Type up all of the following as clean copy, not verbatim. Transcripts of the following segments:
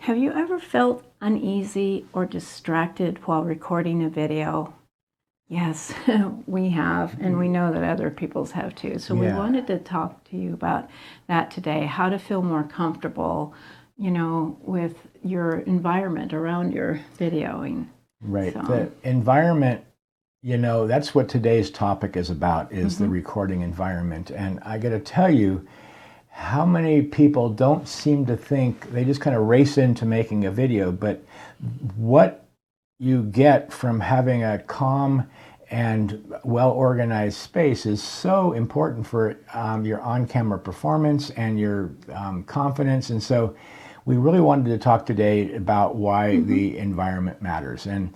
Have you ever felt uneasy or distracted while recording a video? Yes, we have, and we know that other people's have too. So we Yeah, wanted to talk to you about that today, how to feel more comfortable, with your environment around your videoing. right. So, The environment, that's what today's topic is about, is the mhm, recording environment. And I got to tell you, how many people don't seem to think, they just kind of race into making a video, but what you get from having a calm and well organized space is so important for your on camera performance and your confidence. And so we really wanted to talk today about why mhm, the environment matters. And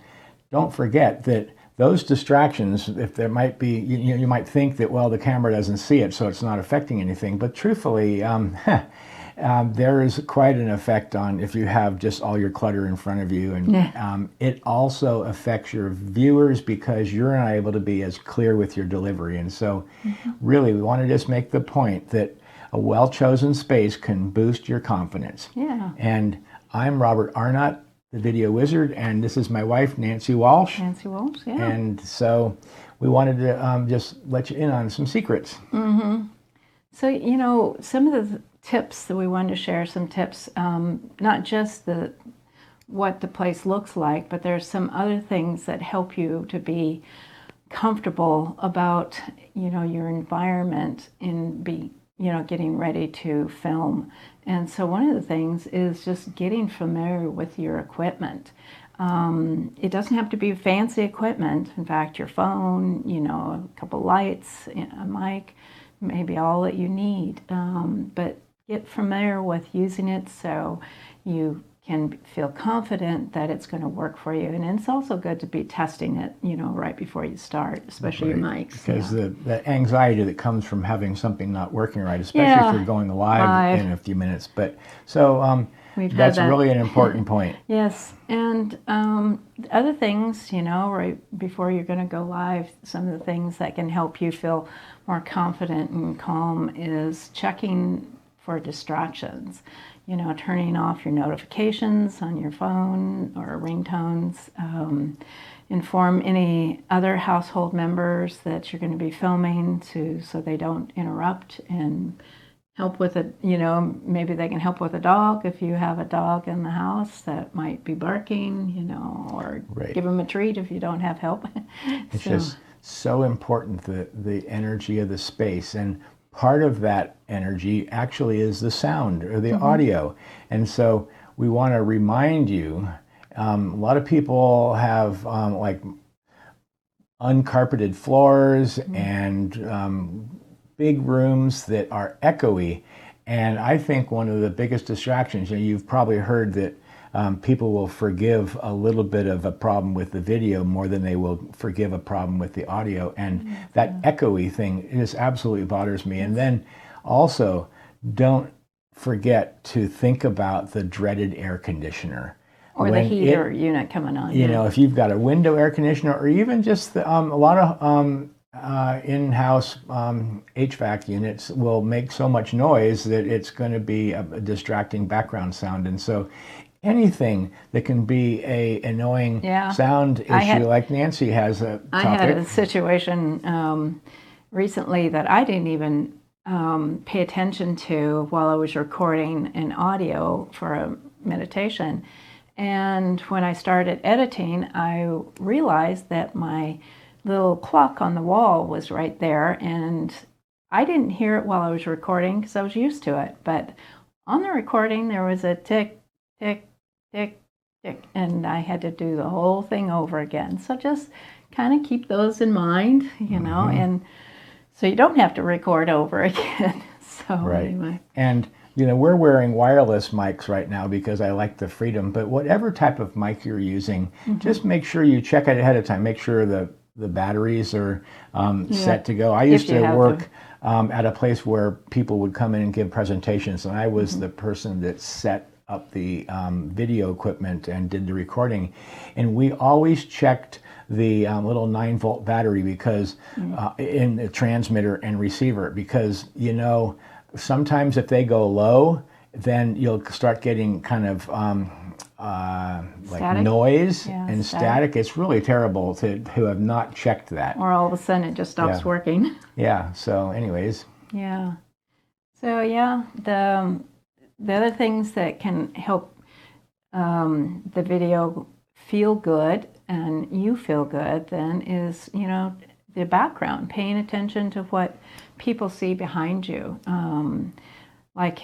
don't forget that those distractions, if there might be, you might think that, well, the camera doesn't see it, so it's not affecting anything. But truthfully, there is quite an effect on if you have just all your clutter in front of you. And yeah, it also affects your viewers because you're not able to be as clear with your delivery. And so, mhm, really, we want to just make the point that a well chosen space can boost your confidence. yeah. And I'm Robert Arnott, the Video Wizard, and this is my wife, Nancy Walsh. Nancy Walsh, yeah. And so we wanted to just let you in on some secrets. Hmm. So, some of the tips that we wanted to share, some tips, not just what the place looks like, but there's some other things that help you to be comfortable about, your environment and getting ready to film. And so one of the things is just getting familiar with your equipment. It doesn't have to be fancy equipment. In fact, your phone, a couple lights, a mic, maybe all that you need. But get familiar with using it so you can feel confident that it's going to work for you. And it's also good to be testing it, right before you start, especially your Right. mics. Because Yeah. the anxiety that comes from having something not working right, especially if Yeah, you're going live live. in a few minutes. But so We've had that's that. really an important point. Yes, and other things, right before you're going to go live, some of the things that can help you feel more confident and calm is checking for distractions. Turning off your notifications on your phone or ringtones. Inform any other household members that you're going to be filming so they don't interrupt, and help with it. Maybe they can help with a dog if you have a dog in the house that might be barking, or Right. give them a treat if you don't have help. It's So, just so important, the energy of the space. And part of that energy actually is the sound or the mhm, audio. And so we want to remind you, a lot of people have like uncarpeted floors mhm, and big rooms that are echoey. And I think one of the biggest distractions, you've probably heard that people will forgive a little bit of a problem with the video more than they will forgive a problem with the audio. And that yeah. echoey thing just absolutely bothers me. And then also, don't forget to think about the dreaded air conditioner. Or the When heater it unit coming on. Yeah. if you've got a window air conditioner or even just a lot of in-house HVAC units will make so much noise that it's going to be a distracting background sound. And so anything that can be a annoying Yeah. sound I issue, had like Nancy has a I had topic. a situation recently that I didn't even pay attention to while I was recording an audio for a meditation. And when I started editing, I realized that my little clock on the wall was right there. And I didn't hear it while I was recording because I was used to it. But on the recording, there was a tick, tick, tick, tick. And I had to do the whole thing over again. So just kind of keep those in mind, Hmm. and so you don't have to record over again. So Right. anyway. And, we're wearing wireless mics right now because I like the freedom, but whatever type of mic you're using, Hmm. just make sure you check it ahead of time. Make sure the batteries are Yeah, set to go. I if used you to have them. work at a place where people would come in and give presentations, and I was Hmm. the person that set up the video equipment and did the recording. And we always checked the little 9-volt battery because in the transmitter and receiver, because sometimes if they go low, then you'll start getting kind of like Static? noise Yeah, and static. static. It's really terrible to have not checked that. Or all of a sudden it just stops Yeah. working. Yeah. So, anyways, Yeah. So yeah, the other things that can help the video feel good and you feel good then is, you know, the background, paying attention to what people see behind you. Like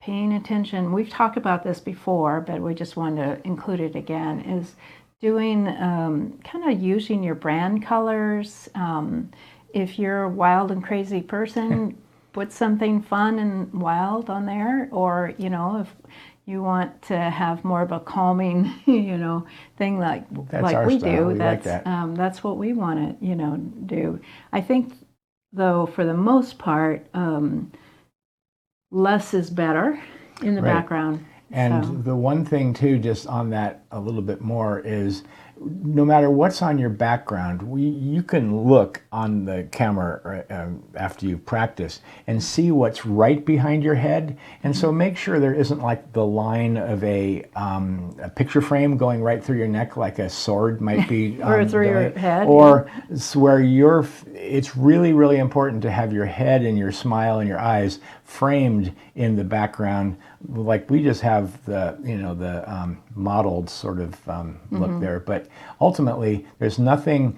paying attention, we've talked about this before, but we just want to include it again, is doing kind of using your brand colors. If you're a wild and crazy person, put something fun and wild on there. Or, you know, if you want to have more of a calming, you know, thing like our we style. do, We like that. That's what we want to, you know, do. I think, though, for the most part, less is better in the Right. background. And So, the one thing too, just on that a little bit more, is no matter what's on your background, you can look on the camera after you practice and see what's right behind your head. And so make sure there isn't like the line of a picture frame going right through your neck, like a sword might be, or through your going, head. or it's where it's really, really important to have your head and your smile and your eyes framed in the background. Like we just have the, you know, the modeled sort of look there, but ultimately there's nothing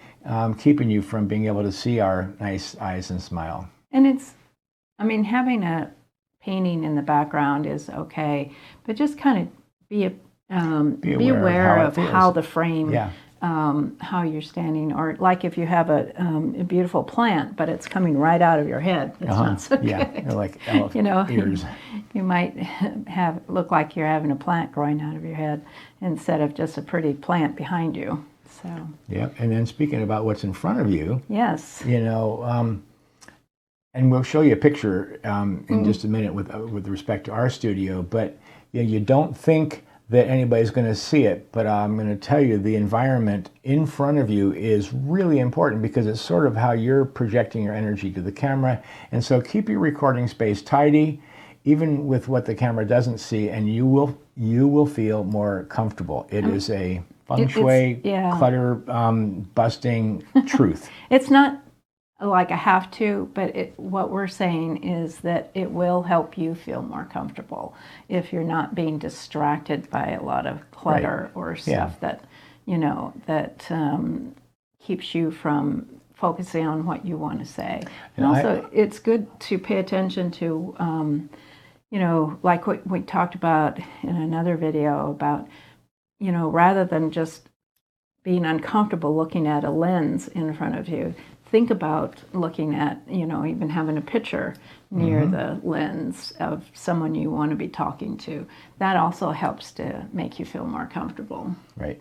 keeping you from being able to see our nice eyes and smile. And it's, I mean, having a painting in the background is okay, but just kind of be aware of how the frame, Yeah. how you're standing, or like if you have a beautiful plant, but it's coming right out of your head. That's not so Yeah, good. they're like You know, ears. you might look like you're having a plant growing out of your head instead of just a pretty plant behind you. So Yeah, and then speaking about what's in front of you, yes, you know, and we'll show you a picture in just a minute with respect to our studio, but you don't think that anybody's going to see it, but I'm going to tell you the environment in front of you is really important because it's sort of how you're projecting your energy to the camera. And so keep your recording space tidy, even with what the camera doesn't see, and you will feel more comfortable. It is a feng shui, clutter busting truth. It's not like a have to, but what we're saying is that it will help you feel more comfortable if you're not being distracted by a lot of clutter or stuff that, you know, that keeps you from focusing on what you want to say. And also, it's good to pay attention to, you know, like what we talked about in another video about, you know, rather than just being uncomfortable looking at a lens in front of you, think about looking at, you know, even having a picture near the lens of someone you want to be talking to. That also helps to make you feel more comfortable. Right.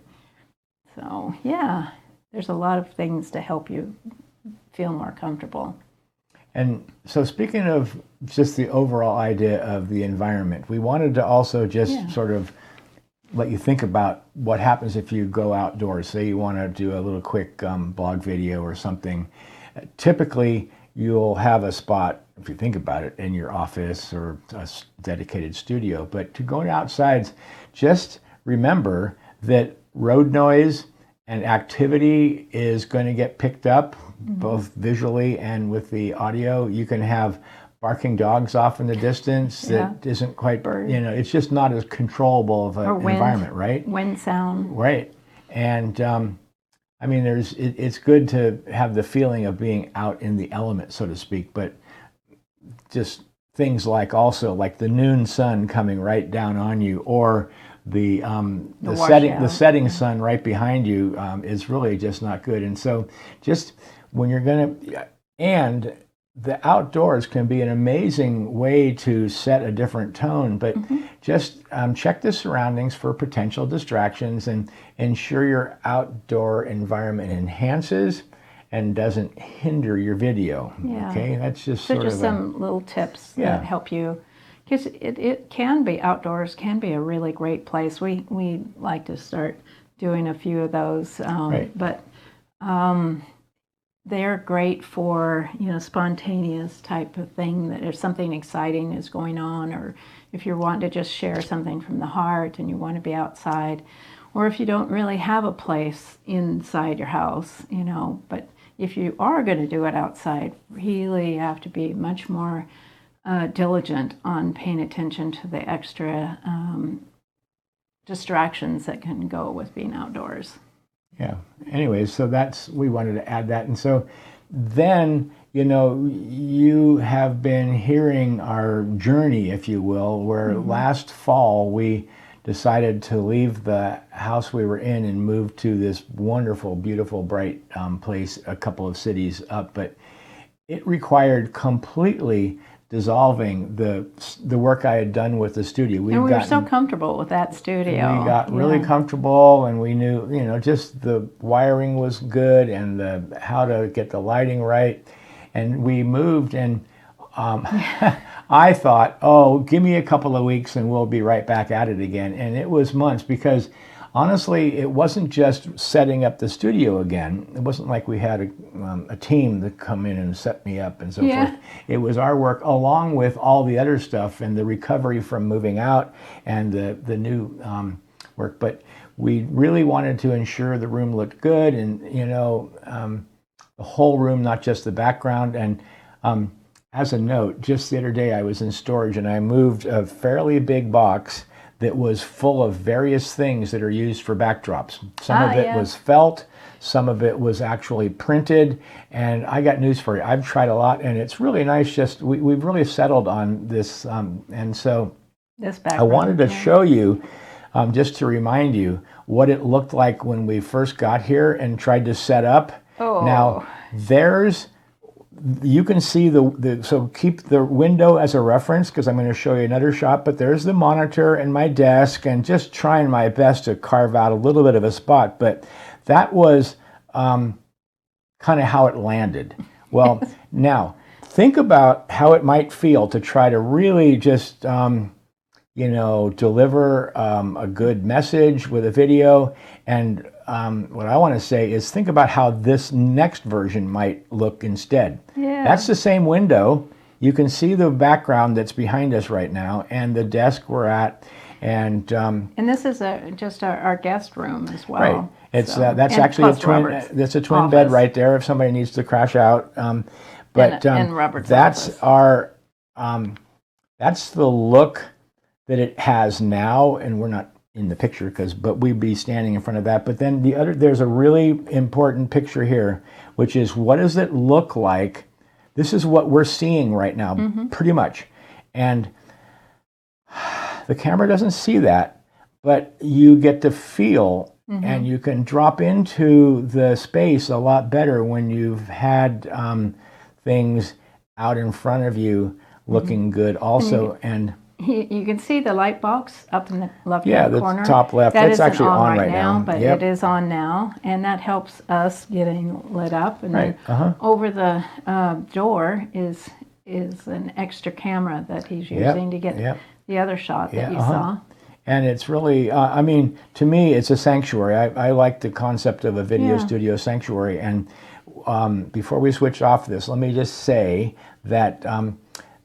So, yeah, there's a lot of things to help you feel more comfortable. And so speaking of just the overall idea of the environment, we wanted to also just sort of let you think about what happens if you go outdoors. Say you want to do a little quick blog video or something. Typically, you'll have a spot, if you think about it, in your office or a dedicated studio. But to go outside, just remember that road noise and activity is going to get picked up, both visually and with the audio. You can have barking dogs off in the distance that isn't quite, you know, it's just not as controllable of an environment, right? Wind sound. Right. And I mean, it's good to have the feeling of being out in the element, so to speak, but just things like also like the noon sun coming right down on you, or the setting sun right behind you is really just not good. And so just when you're going to, and the outdoors can be an amazing way to set a different tone, but just check the surroundings for potential distractions and ensure your outdoor environment enhances and doesn't hinder your video. Yeah. Okay, that's just So sort just of some little tips that help you, because it can be, outdoors can be a really great place. We like to start doing a few of those, but they're great for, you know, spontaneous type of thing, that if something exciting is going on, or, if you want to just share something from the heart and you want to be outside, or if you don't really have a place inside your house, you know, but if you are going to do it outside, really you have to be much more diligent on paying attention to the extra distractions that can go with being outdoors. Yeah. Anyways, so we wanted to add that. And so then, you know, you have been hearing our journey, if you will, where last fall we decided to leave the house we were in and move to this wonderful, beautiful, bright place a couple of cities up. But it required completely dissolving the work I had done with the studio. And we were so comfortable with that studio. We got really comfortable, and we knew, you know, just the wiring was good and how to get the lighting right. And we moved, and I thought, oh, give me a couple of weeks and we'll be right back at it again. And it was months, because honestly, it wasn't just setting up the studio again. It wasn't like we had a team that come in and set me up and so forth. It was our work along with all the other stuff and the recovery from moving out and the new work. But we really wanted to ensure the room looked good, and, you know, the whole room, not just the background. And as a note, just the other day I was in storage and I moved a fairly big box that was full of various things that are used for backdrops. Some of it was felt, some of it was actually printed, and I got news for you. I've tried a lot, and it's really nice. Just we've really settled on this, and so I wanted to show you, just to remind you what it looked like when we first got here and tried to set up. Now, you can see so keep the window as a reference, because I'm going to show you another shot, but there's the monitor and my desk, and just trying my best to carve out a little bit of a spot. But that was kind of how it landed. Well, now think about how it might feel to try to really just, you know, deliver a good message with a video. And what I want to say is, think about how this next version might look instead. That's the same window. You can see the background that's behind us right now, and the desk we're at, and this is just our guest room as well. Right. It's that's actually a twin. That's a twin bed right there if somebody needs to crash out. But and Robert's that's office. our that's the look that it has now, and we're not in the picture but we'd be standing in front of that. But then there's a really important picture here, which is, what does it look like? This is what we're seeing right now, pretty much. And the camera doesn't see that, but you get to feel, and you can drop into the space a lot better when you've had things out in front of you looking good also. And you can see the light box up in the left-hand corner. The top left. That it's actually on right now. But it is on now, and that helps us getting lit up. And then over the door is an extra camera that he's using to get the other shot that you saw. And it's really, I mean, to me, it's a sanctuary. I like the concept of a video studio sanctuary. And before we switch off this, let me just say that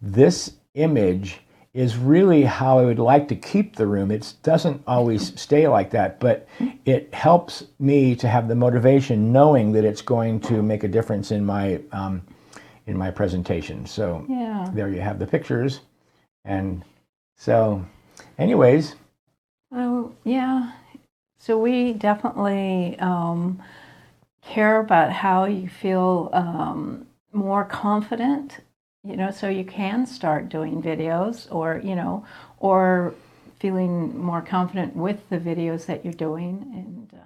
this image is really how I would like to keep the room. It doesn't always stay like that, but it helps me to have the motivation knowing that it's going to make a difference in my presentation. So there you have the pictures. And so anyways. Oh, yeah. So we definitely care about how you feel more confident, you know, so you can start doing videos, or, you know, or feeling more confident with the videos that you're doing. And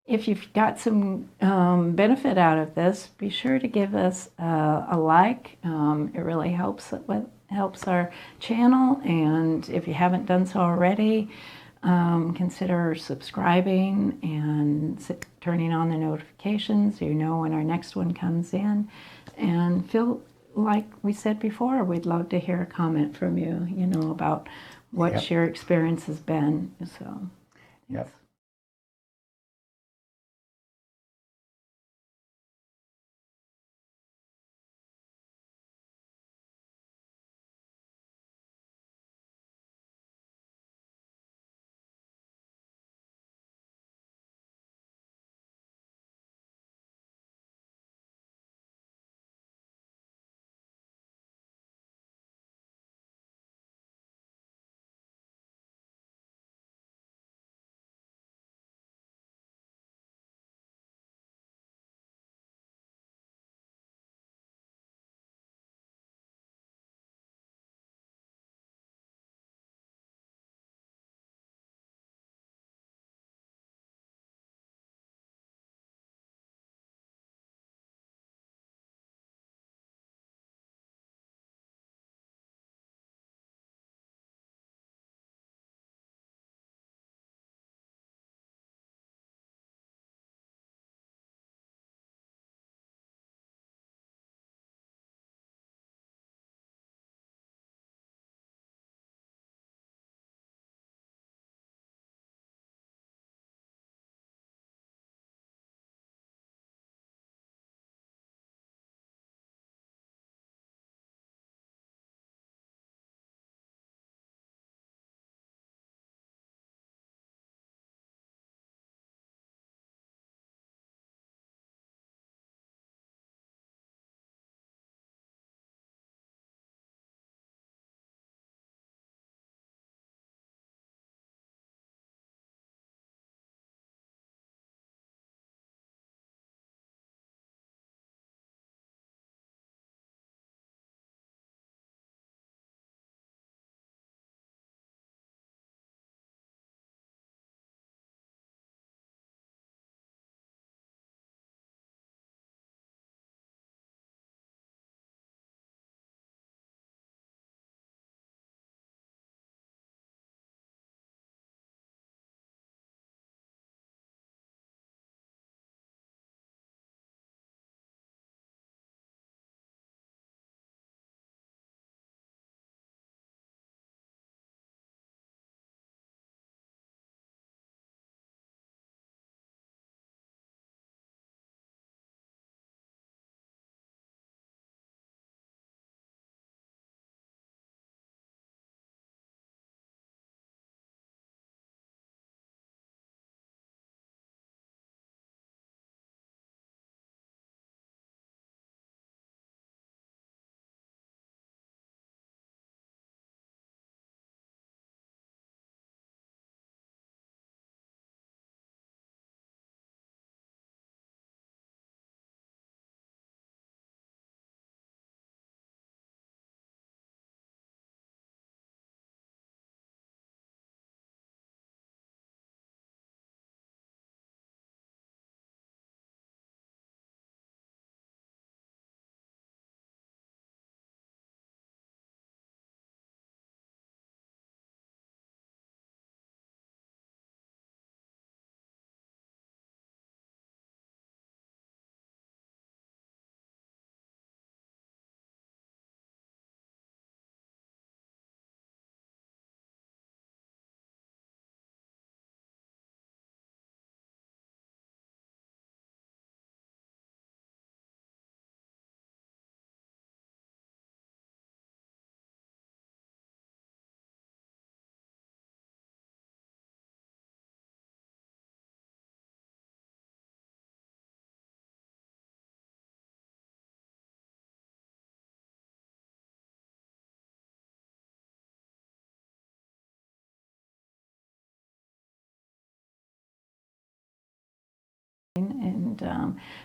if you've got some benefit out of this, be sure to give us a like. It really helps our channel. And if you haven't done so already, consider subscribing and turning on the notifications so you know when our next one comes in. And feel like we said before, we'd love to hear a comment from you, you know, about what your experience has been. So,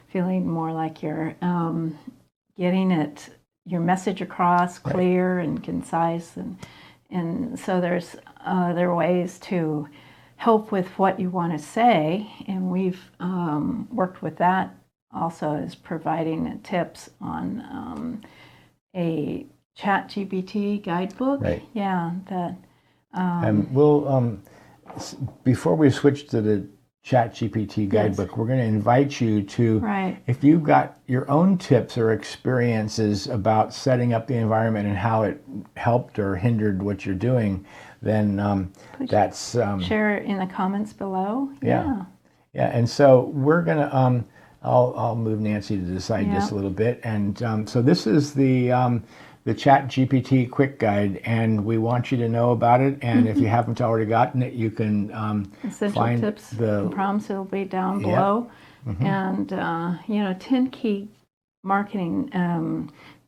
feeling more like you're getting your message across clear and concise, and so there are ways to help with what you want to say, and we've worked with that also as providing tips on a ChatGPT guidebook. Right. Yeah, that. And we'll before we switch to the ChatGPT guidebook, we're going to invite you to, if you've got your own tips or experiences about setting up the environment and how it helped or hindered what you're doing, then that's share it in the comments below. Yeah. And so we're going to I'll move Nancy to the side just a little bit, and so this is the ChatGPT quick guide, and we want you to know about it. And if you haven't already gotten it, you can essential find tips and prompts. It'll be down below, and 10 key marketing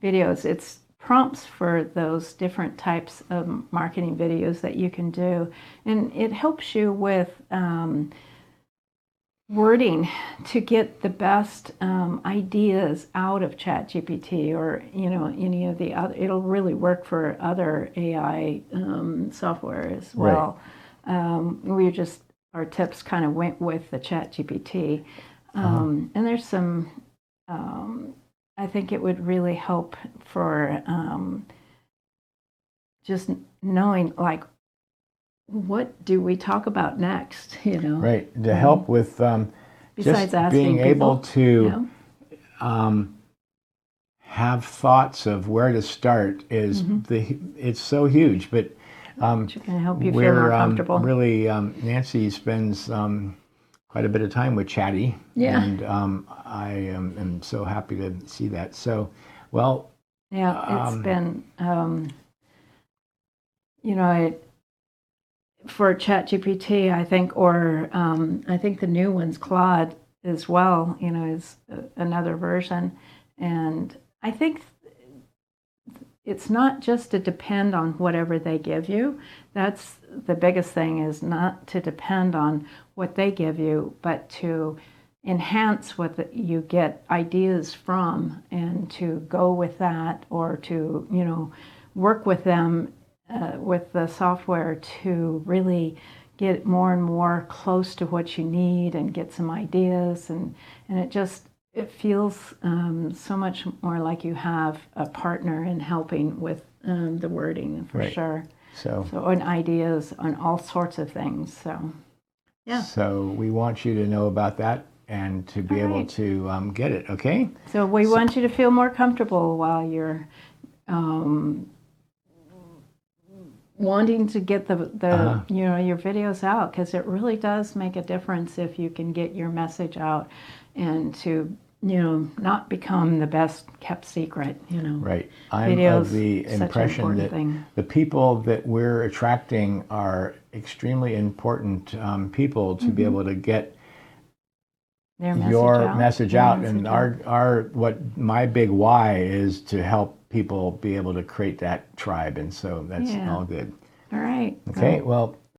videos. It's prompts for those different types of marketing videos that you can do, and it helps you with wording to get the best ideas out of ChatGPT or any of the other. It'll really work for other AI software as well. Our tips kind of went with the ChatGPT, and there's some. I think it would really help for just knowing, like, what do we talk about next? Right, to help with besides just asking being able to have thoughts of where to start is it's so huge, but which can help you feel more comfortable. Really, Nancy spends quite a bit of time with Chatty, and I am so happy to see that. So, well, it's been for ChatGPT, I think, or I think the new one's Claude as well, is another version. And I think it's not just to depend on whatever they give you. That's the biggest thing, is not to depend on what they give you, but to enhance what you get ideas from, and to go with that, or to, work with them with the software to really get more and more close to what you need and get some ideas, and it feels so much more like you have a partner in helping with the wording for sure. So on ideas on all sorts of things. So we want you to know about that and to be able to get it. Okay. So we want you to feel more comfortable while you're wanting to get the your videos out, because it really does make a difference if you can get your message out, and to not become the best kept secret. Right. I'm of the impression that the people that we're attracting are extremely important people to be able to get your message out. And what my big why is to help people be able to create that tribe, and so that's all good. All right. Okay. Well,